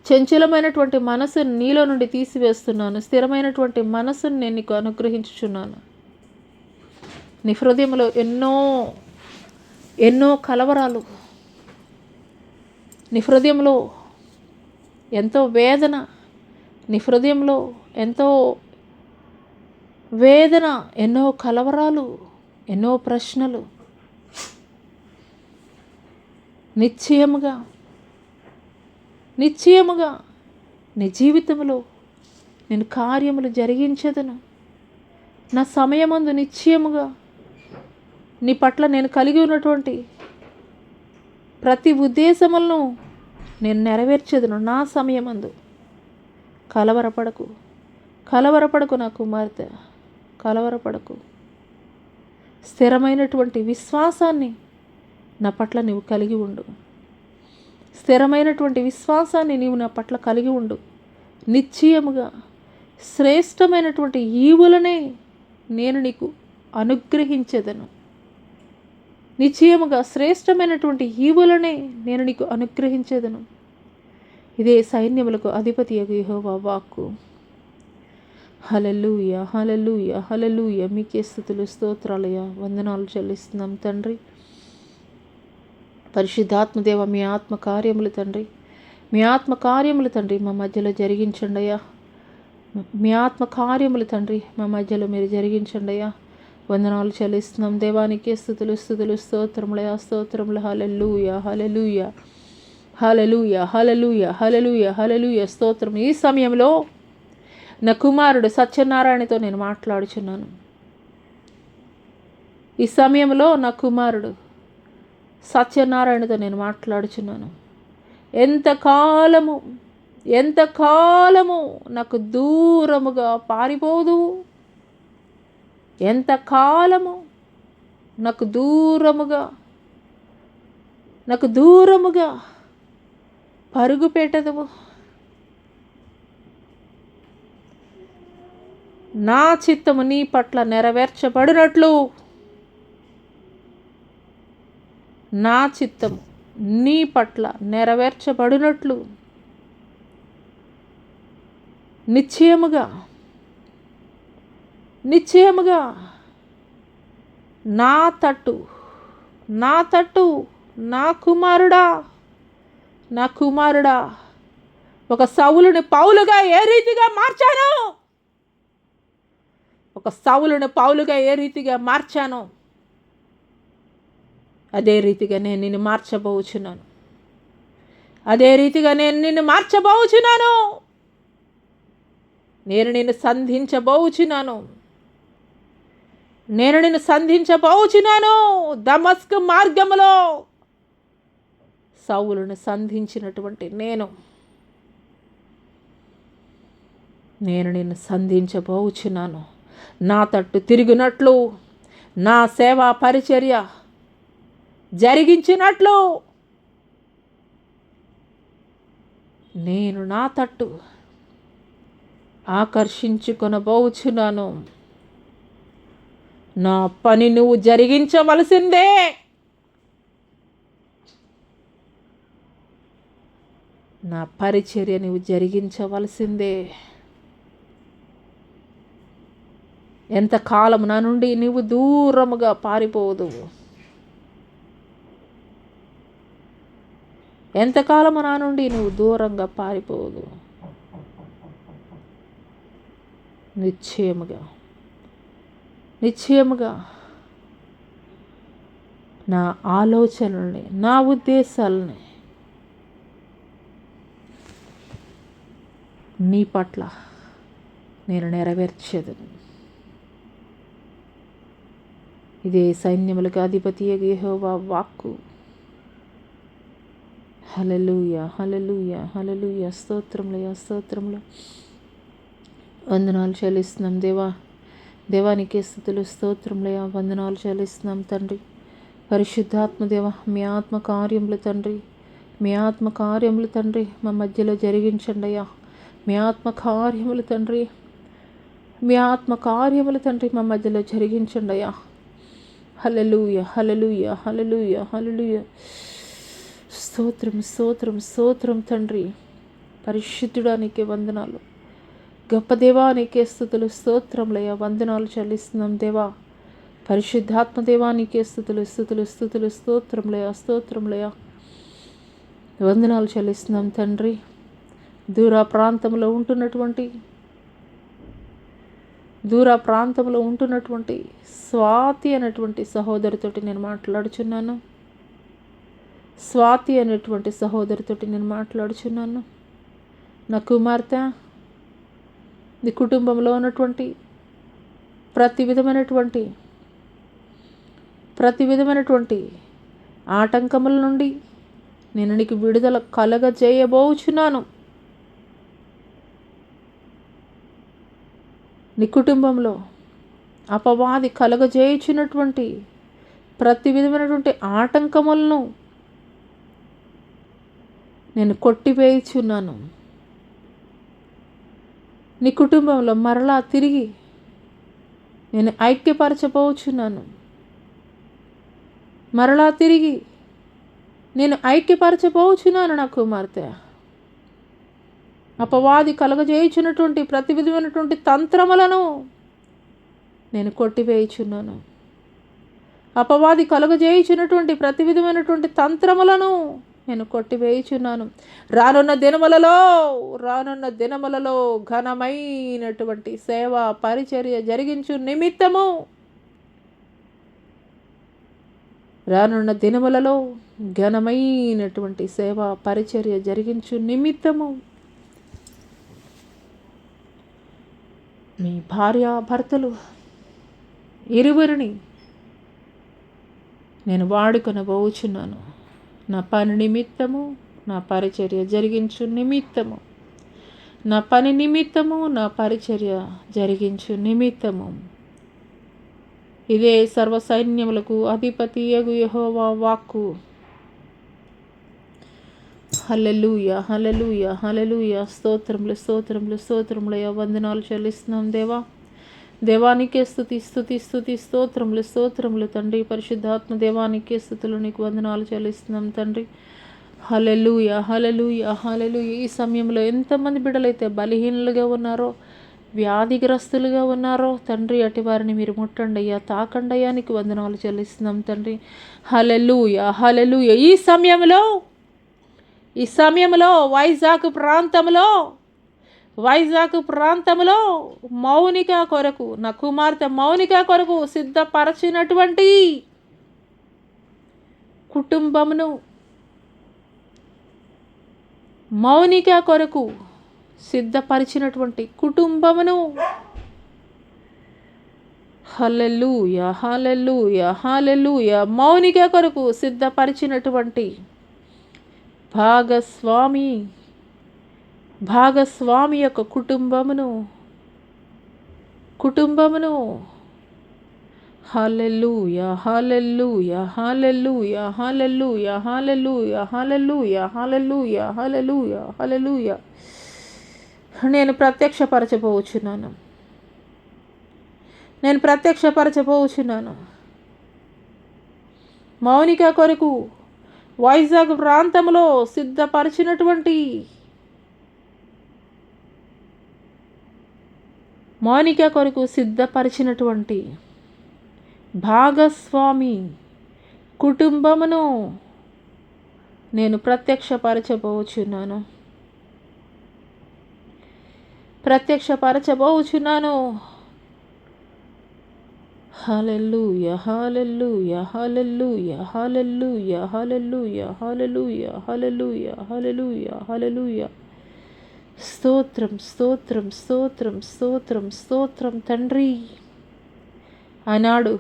చంచలమైనటువంటి మనస్సును నీలో నుండి తీసివేస్తున్నాను. స్థిరమైనటువంటి మనస్సును నేను నీకు అనుగ్రహించుచున్నాను. నీ హృదయంలో ఎన్నో ఎన్నో కలవరాలు, నీ హృదయంలో ఎంతో వేదన, నీ హృదయంలో ఎంతో వేదన, ఎన్నో కలవరాలు, ఎన్నో ప్రశ్నలు. నిశ్చయముగా నిశ్చయముగా నీ జీవితంలో నేను కార్యములు జరిగించదను. నా సమయమందు నిశ్చయముగా నీ పట్ల నేను కలిగి ఉన్నటువంటి ప్రతి ఉద్దేశములను నేను నెరవేర్చదును నా సమయమందు. కలవరపడకు, కలవరపడకు నా కుమార్తె, కలవరపడకు. స్థిరమైనటువంటి విశ్వాసాన్ని నా పట్ల నీవు కలిగి ఉండు. స్థిరమైనటువంటి విశ్వాసాన్ని నీవు నా పట్ల కలిగి ఉండు. నిశ్చయముగా శ్రేష్టమైనటువంటి ఈవులనే నేను నీకు అనుగ్రహించెదను. నిశ్చయముగా శ్రేష్టమైనటువంటి ఈవులనే నేను నీకు అనుగ్రహించెదను. ఇదే సైన్యములకు అధిపతియగు యెహోవా వాక్కు. హల్లెలూయా, హల్లెలూయా, హల్లెలూయా. మీకే స్తుతులు, స్తోత్రాలయ, వందనాలు చెల్లిస్తున్నాం తండ్రి. పరిశుద్ధాత్మదేవ, మీ ఆత్మ కార్యములు తండ్రి, మీ ఆత్మ కార్యములు తండ్రి మా మధ్యలో జరిగించండి అయ్యా. మీ ఆత్మ కార్యములు తండ్రి మా మధ్యలో మీరు జరిగించండి అయ్యా. వందనాలు చెల్లిస్తున్నాం దేవానికే స్తుతులు, స్తుతులు, స్తోత్రములయా, స్తోత్రములు. హల్లెలూయా, హల్లెలూయా, హల్లెలూయా, హల్లెలూయా, హల్లెలూయా, హల్లెలూయా. స్తోత్రం. ఈ సమయంలో నా కుమారుడు సత్యనారాయణతో నేను మాట్లాడుచున్నాను. ఈ సమయంలో నా కుమారుడు సత్యనారాయణతో నేను మాట్లాడుచున్నాను. ఎంతకాలము ఎంతకాలము నాకు దూరముగా పారిపోదు, ఎంతకాలము నాకు దూరముగా పరుగు పెట్టదవు. నా చిత్తము నీ పట్ల నెరవేర్చబడినట్లు, నా చిత్తము నీ పట్ల నెరవేర్చబడినట్లు నిశ్చయముగా నిశ్చయముగా నా తట్టు నా కుమారుడా ఒక సౌలుని పౌలుగా ఏ రీతిగా మార్చాను, ఒక సౌలుని పౌలుగా ఏ రీతిగా మార్చాను, అదే రీతిగా నేను నిన్ను మార్చబోచున్నాను. అదే రీతిగా నేను నిన్ను మార్చబోచున్నాను. నేను నిన్ను సంధించబోచున్నాను. నేను నిన్ను సంధించబోచున్నాను. దమస్కు మార్గములో సౌలును సంధించినటువంటి నేను నిన్ను సంధించబోచున్నాను. నా తట్టు తిరిగినట్లు, నా సేవా పరిచర్య జరిగించినట్లు నేను నా తట్టు ఆకర్షించుకొనబోచున్నాను. నా పని నువ్వు జరిగించవలసిందే. నా పరిచర్య నువ్వు జరిగించవలసిందే. ఎంతకాలం నా నుండి నువ్వు దూరముగా పారిపోదు. ఎంతకాలము నా నుండి నువ్వు దూరంగా పారిపోదు. నిశ్చయముగా నా ఆలోచనల్ని, నా ఉద్దేశాలని నీ పట్ల నేను నెరవేర్చేదను. ఇదే సైన్యములకు అధిపతి యెహోవా వాక్కు. హల్లెలూయా, హల్లెలూయా, హల్లెలూయా. స్తోత్రములయ్యా, స్తోత్రములు. వందనాలు చెల్లిస్తున్నాం దేవా. దేవానికే స్తుతులు, స్తోత్రములయ్యా. వందనాలు చెల్లిస్తున్నాం తండ్రి. పరిశుద్ధాత్మ దేవ, మీ ఆత్మ కార్యములు తండ్రి, మీ ఆత్మ కార్యములు తండ్రి మా మధ్యలో జరిగించండి అయ్యా. మీ ఆత్మ కార్యములు తండ్రి, మీ ఆత్మ కార్యములు తండ్రి మా మధ్యలో జరిగించండి అయ్యా. హల్లెలూయా, హల్లెలూయా, హల్లెలూయా, హల్లెలూయా. స్తోత్రం, స్తోత్రం, స్తోత్రం తండ్రి. పరిశుద్ధుడానికి వందనాలు. గొప్ప దేవానికే స్తుతులు, స్తోత్రములయ్యా. వందనాలు చెల్లిస్తున్నాం దేవా. పరిశుద్ధాత్మ దేవానికే స్తుతులు, స్తుతులు, స్తుతులు, స్తోత్రములయ్యా, స్తోత్రములయ్యా. వందనాలు చెల్లిస్తున్నాం తండ్రి. దూర ప్రాంతంలో ఉంటున్నటువంటి స్వాతి అనేటువంటి సహోదరితోటి నేను మాట్లాడుచున్నాను. స్వాతి అనేటువంటి సహోదరితోటి నేను మాట్లాడుచున్నాను. నా కుమార్తె, నీ కుటుంబంలో ఉన్నటువంటి ప్రతి విధమైనటువంటి ఆటంకముల నుండి నేను నీకు విడుదల కలగజేయబోచున్నాను. నీ కుటుంబంలో అపవాది కలగజేయుచున్నటువంటి ప్రతి విధమైనటువంటి ఆటంకములను నేను కొట్టివేయుచున్నాను. నీ కుటుంబంలో మరలా తిరిగి నేను ఐక్యపరచబోచున్నాను. నా కుమార్తె. అపవాది కలగజేయుచున్నటువంటి ప్రతి విధమైనటువంటి తంత్రములను నేను కొట్టివేయుచున్నాను. అపవాది కలగజేయుచున్నటువంటి ప్రతి విధమైనటువంటి తంత్రములను నేను కొట్టివేయుచున్నాను. రానున్న దినములలో ఘనమైనటువంటి సేవా పరిచర్య జరిగించు నిమిత్తము, రానున్న దినములలో ఘనమైనటువంటి సేవా పరిచర్య జరిగించు నిమిత్తము మీ భార్యాభర్తలు ఇరువురిని నేను వాడుకొనబోచున్నాను. నా పని నిమిత్తము, నా పరిచర్య జరిగించు నిమిత్తము, నా పని నిమిత్తము, నా పరిచర్య జరిగించు నిమిత్తము. ఇదే సర్వసైన్యములకు అధిపతి యగు యెహోవా వాక్కు. హల్లెలూయా, హల్లెలూయా, హల్లెలూయా. స్తోత్రములు, స్తోత్రములు, స్తోత్రములయ్యా. వందనాలు చెల్లిస్తున్నాం దేవా. దేవానికే స్తుతి, స్తుతి, స్తుతి, స్తోత్రములు, స్తోత్రములు తండ్రి. పరిశుద్ధాత్మ దేవానికే స్తుతులు, నీకు వందనాలు చెల్లిస్తున్నాం తండ్రి. హల్లెలూయా, హల్లెలూయా, హల్లెలూయా. ఈ సమయంలో ఎంతమంది బిడ్డలైతే బలహీనులుగా ఉన్నారో, వ్యాధిగ్రస్తులుగా ఉన్నారో తండ్రి, అటు వారిని మీరు ముట్టండి అయ్యా, తాకండి అయ్యా. నీకు వందనాలు చెల్లిస్తున్నాం తండ్రి. హల్లెలూయా, హల్లెలూయా. ఈ సమయంలో వైజాగ్ ప్రాంతంలో మౌనిక కొరకు, నా కుమార్తె మౌనిక కొరకు సిద్ధపరచినటువంటి కుటుంబమును, మౌనిక కొరకు సిద్ధపరిచినటువంటి కుటుంబమును, హల్లెలూయా, హల్లెలూయా, హల్లెలూయా. మౌనిక కొరకు సిద్ధపరిచినటువంటి భాగస్వామి యొక్క కుటుంబమును హల్లెలూయా, హల్లెలూయా, హల్లెలూయా, హల్లెలూయా, హల్లెలూయా, హల్లెలూయా, హల్లెలూయా, హల్లెలూయా, హల్లెలూయా. నేను ప్రత్యక్షపరచబోచున్నాను. మౌనిక కొరకు వైజాగ్ ప్రాంతంలో సిద్ధపరిచినటువంటి భాగస్వామి కుటుంబమును నేను ప్రత్యక్షపరచబోచున్నాను. హల్లెలూయా హల్లెలూయా హల్లెలూయా హల్లెలూయా హల్లెలూయా హల్లెలూయా హల్లెలూయా హల్లెలూయా హల్లెలూయా. స్తోత్రం స్తోత్రం స్తోత్రం స్తోత్రం స్తోత్రం తండ్రి. ఆనాడు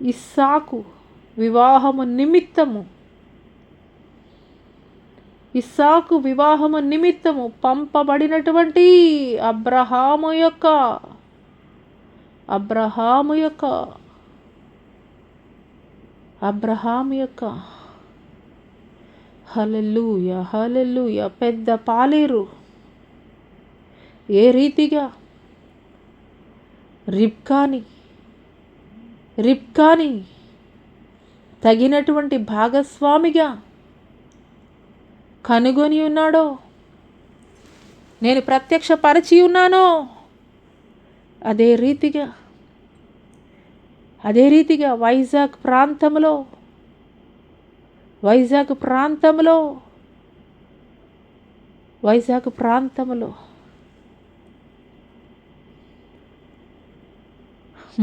ఇస్సాకు వివాహము నిమిత్తము పంపబడినటువంటి అబ్రహాము యొక్క హల్లెలూయా హల్లెలూయా పెద్ద పాలేరు ఏ రీతిగా రిబ్కాని తగినటువంటి భాగస్వామిగా కనుగొని ఉన్నాడో, నేను ప్రత్యక్షపరచి ఉన్నానో, అదే రీతిగా వైజాగ్ ప్రాంతంలో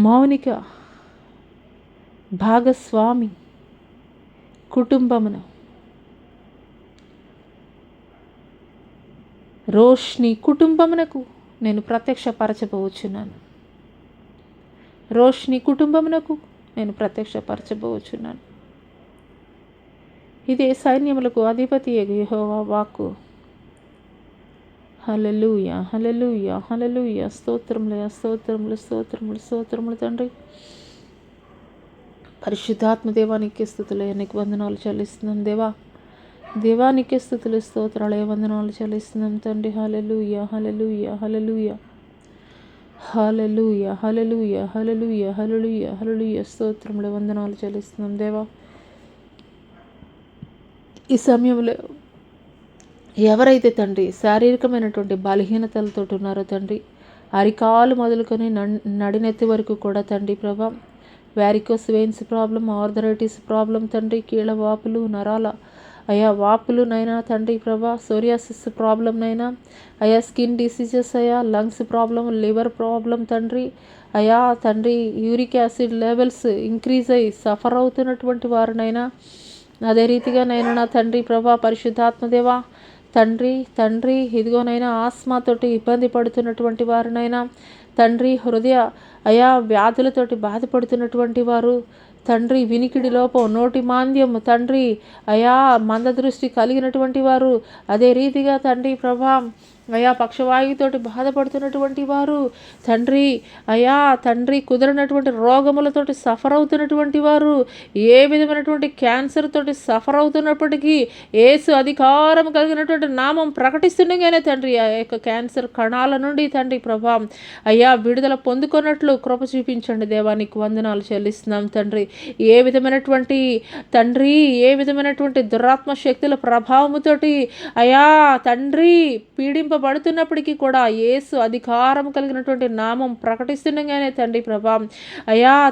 మౌనిక భాగస్వామి కుటుంబమును, రోష్ని కుటుంబమునకు నేను ప్రత్యక్షపరచబోచున్నాను. ఇదే సైన్యములకు అధిపతి యెహోవా వాక్కు. హల్లెలూయా హల్లెలూయా హల్లెలూయా. స్తోత్రములు తండ్రి. పరిశుద్ధాత్మ దేవానికి స్తుతులు, నీకు వందనాలు చెల్లిస్తున్నాం దేవానికి స్తుతులు, స్తోత్రాలు, వందనాలు చెల్లిస్తున్నాం తండ్రి. హల్లెలూయా హల్లెలూయా హల్లెలూయా హల్లెలూయా హల్లెలూయా హల్లెలూయా హల్లెలూయా హల్లెలూయా. స్తోత్రములు, వందనాలు చెల్లిస్తున్నాం దేవా. ఈ సమయంలో ఎవరైతే తండ్రి శారీరకమైనటువంటి బలహీనతలతో ఉన్నారో తండ్రి, అరికాలు మొదలుకొని నడినెత్తి వరకు కూడా తండ్రి ప్రభా, varicose veins problem, arthritis problem తండ్రి, కీళ్ళ వాపులు, నరాల వాపులు నైనా తండ్రి ప్రభా, సోరియాసిస్ ప్రాబ్లం నైనా అయా, స్కిన్ డిసీజెస్ అయా, లంగ్స్ ప్రాబ్లం, లివర్ ప్రాబ్లం తండ్రి తండ్రి, యూరిక్ యాసిడ్ లెవెల్స్ ఇంక్రీజ్ అయ్యి సఫర్ అవుతున్నటువంటి వారినైనా, అదే రీతిగా నైనా నా తండ్రి ప్రభా పరిశుద్ధాత్మదేవా తండ్రి ఇదిగోనైనా ఆస్మాతోటి ఇబ్బంది పడుతున్నటువంటి వారినైనా తండ్రి, హృదయ వ్యాధులతోటి బాధపడుతున్నటువంటి వారు తండ్రి, వినికిడి లోపం, నోటి మాంద్యం తండ్రి మందదృష్టి కలిగినటువంటి వారు, అదే రీతిగా తండ్రి ప్రభా పక్షవాయువుతోటి బాధపడుతున్నటువంటి వారు తండ్రి కుదరనటువంటి రోగములతోటి సఫర్ అవుతున్నటువంటి వారు, ఏ విధమైనటువంటి క్యాన్సర్ తోటి సఫర్ అవుతున్నప్పటికీ యేసు అధికారం కలిగినటువంటి నామం ప్రకటిస్తుండగానే తండ్రి ఆ యొక్క క్యాన్సర్ కణాల నుండి తండ్రి ప్రభా విడుదల పొందుకున్నట్లు కృప చూపించండి దేవానికి వందనాలు చెల్లిస్తున్నాం తండ్రి. ఏ విధమైనటువంటి దురాత్మ శక్తుల ప్రభావముతోటి తండ్రి పీడింపబడుతున్నప్పటికీ కూడా యేసు అధికారం కలిగినటువంటి నామం ప్రకటిస్తుండగానే తండ్రి ప్రభా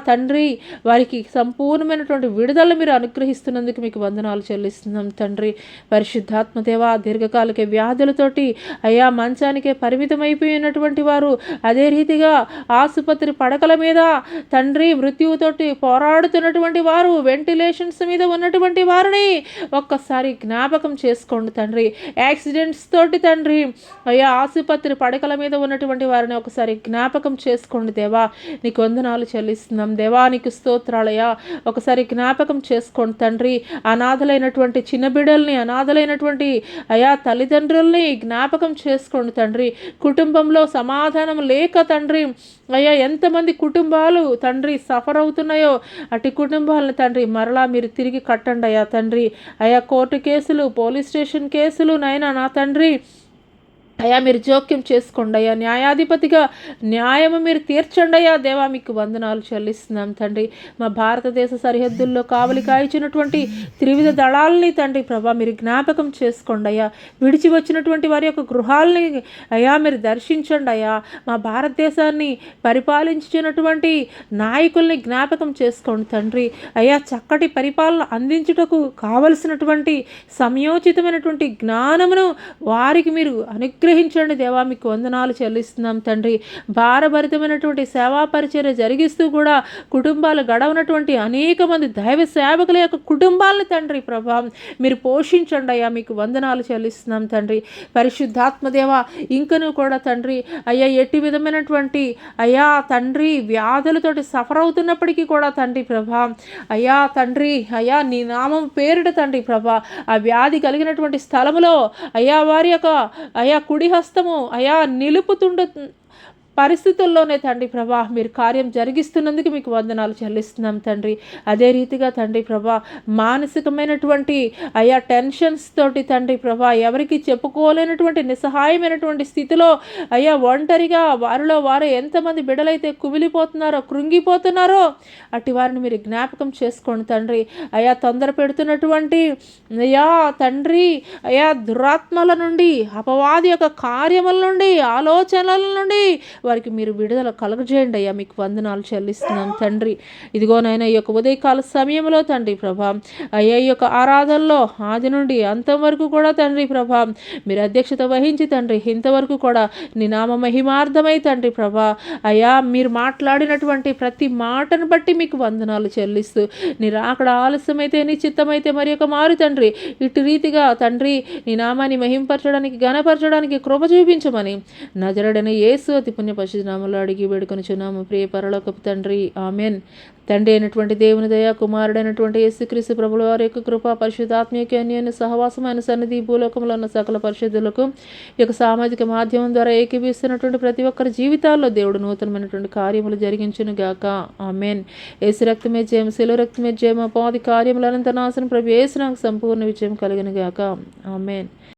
తండ్రి వారికి సంపూర్ణమైనటువంటి విడుదల మీరు అనుగ్రహిస్తున్నందుకు మీకు వందనాలు చెల్లిస్తున్నాం తండ్రి. పరిశుద్ధాత్మదేవ, దీర్ఘకాలిక వ్యాధులతోటి మంచానికే పరిమితమైపోయినటువంటి వారు, అదే రీతిగా ఆసుపత్రి పడకల మీద తండ్రి మృత్యువుతోటి పోరాడుతున్నటువంటి వారు, వెంటిలేషన్స్ మీద ఉన్నటువంటి వారిని ఒక్కసారి జ్ఞాపకం చేసుకోండి తండ్రి. యాక్సిడెంట్స్ తోటి తండ్రి ఆసుపత్రి పడకల మీద ఉన్నటువంటి వారిని ఒకసారి జ్ఞాపకం చేసుకోండి దేవా, నీకు వందనాలు చెల్లిస్తున్నాం దేవా, నీకు స్తోత్రాలయ్యా. ఒకసారి జ్ఞాపకం చేసుకోండి తండ్రి. అనాథలైనటువంటి చిన్న బిడ్డల్ని, అనాథలైనటువంటి తల్లిదండ్రుల్ని జ్ఞాపకం చేసుకోండి తండ్రి. కుటుంబంలో సమాధానం లేక తండ్రి ఎంతమంది కుటుంబాలు తండ్రి సఫర్ అవుతున్నాయో అటు కుటుంబాలను తండ్రి మరలా మీరు తిరిగి కట్టండి తండ్రి. కోర్టు కేసులు, పోలీస్ స్టేషన్ కేసులు నైనా నా తండ్రి మీరు జోక్యం చేసుకోండి న్యాయాధిపతిగా న్యాయము మీరు తీర్చండి దేవా, మీకు వందనాలు చెల్లిస్తున్నాం తండ్రి. మా భారతదేశ సరిహద్దుల్లో కావలి కాయిచినటువంటి త్రివిధ దళాలని తండ్రి ప్రభా మీరు జ్ఞాపకం చేసుకోండి విడిచి వచ్చినటువంటి వారి యొక్క గృహాలని మీరు దర్శించండి మా భారతదేశాన్ని పరిపాలించినటువంటి నాయకుల్ని జ్ఞాపకం చేసుకోండి తండ్రి. చక్కటి పరిపాలన అందించుటకు కావలసినటువంటి సమయోచితమైనటువంటి జ్ఞానమును వారికి మీరు అనుగ్రహించండి దేవా. మీకు వందనాలు చెల్లిస్తున్నాం తండ్రి. భారభరితమైనటువంటి సేవా పరిచర్య జరిగిస్తూ కూడా కుటుంబాలు గడవనటువంటి అనేక మంది దైవ సేవకుల యొక్క కుటుంబాలను తండ్రి ప్రభా మీరు పోషించండి అయ్యా. మీకు వందనాలు చెల్లిస్తున్నాం తండ్రి. పరిశుద్ధాత్మదేవ ఇంకను కూడా తండ్రి అయ్యా ఎట్టి విధమైనటువంటి అయ్యా తండ్రి వ్యాధులతోటి సఫర్ అవుతున్నప్పటికీ కూడా తండ్రి ప్రభా అయ్యా తండ్రి అయ్యా నీ నామం పేరిట తండ్రి ప్రభా ఆ వ్యాధి కలిగినటువంటి స్థలములో అయ్యా వారి యొక్క అయ్యా కుడి హస్తము అయ్యా నిలుపుతుండ పరిస్థితుల్లోనే తండ్రి ప్రభా మీరు కార్యం జరిగిస్తున్నందుకు మీకు వందనాలు చెల్లిస్తున్నాం తండ్రి. అదే రీతిగా తండ్రి ప్రభా మానసికమైనటువంటి అయా టెన్షన్స్ తోటి తండ్రి ప్రభా ఎవరికి చెప్పుకోలేనటువంటి నిస్సహాయమైనటువంటి స్థితిలో అయ్యా ఒంటరిగా వారిలో వారు ఎంతమంది బిడ్డలైతే కుమిలిపోతున్నారో కృంగిపోతున్నారో అట్టి వారిని మీరు జ్ఞాపకం చేసుకోండి తండ్రి. అయా తొందర పెడుతున్నటువంటి అయ్యా తండ్రి అయా దురాత్మల నుండి అపవాది యొక్క కార్యముల నుండి ఆలోచనల నుండి వారికి మీరు విడుదల కలుగజేయండి అయ్యా. మీకు వందనాలు చెల్లిస్తున్నాం తండ్రి. ఇదిగోనైనా ఈ యొక్క ఉదయకాల సమయంలో తండ్రి ప్రభా అయ్యా ఈ యొక్క ఆరాధనలో ఆది నుండి అంతం వరకు కూడా తండ్రి ప్రభా మీరు అధ్యక్షత వహించి తండ్రి ఇంతవరకు కూడా నీ నామ మహిమార్థమై తండ్రి ప్రభా అయ్యా మీరు మాట్లాడినటువంటి ప్రతి మాటను బట్టి మీకు వందనాలు చెల్లిస్తూ మీరు అక్కడ ఆలస్యమైతే నీ చిత్తమైతే మరి ఒక మారు తండ్రి ఇటు రీతిగా తండ్రి నీ నామాన్ని మహింపరచడానికి ఘనపరచడానికి కృప చూపించమని నజరుడైన యేసు అతి పుణ్య పరిశుద్ధనామములో అడిగి వేడుకొనుచున్నాము ప్రియ పరలోకపు తండ్రి. ఆమెన్. తండ్రి అయినటువంటి దేవుని దయ, కుమారుడైనటువంటి యేసుక్రీస్తు ప్రభుల వారి యొక్క కృప, పరిశుద్ధాత్మీయ అన్యోన్య సహవాసమైన సన్నిధి భూలోకంలో ఉన్న సకల పరిశుద్ధులకు ఈ యొక్క సామాజిక మాధ్యమం ద్వారా ఏకీభిస్తున్నటువంటి ప్రతి ఒక్కరి జీవితాల్లో దేవుడు నూతనమైనటువంటి కార్యములు జరిగించును గాక. ఆమెన్. యేసు రక్తమే జయం, శిలువ రక్తమే జయం, అపాది కార్యములు అనంత నాశనం ప్రభు యేసు నాకు సంపూర్ణ విజయం కలిగిన గాక. ఆమెన్.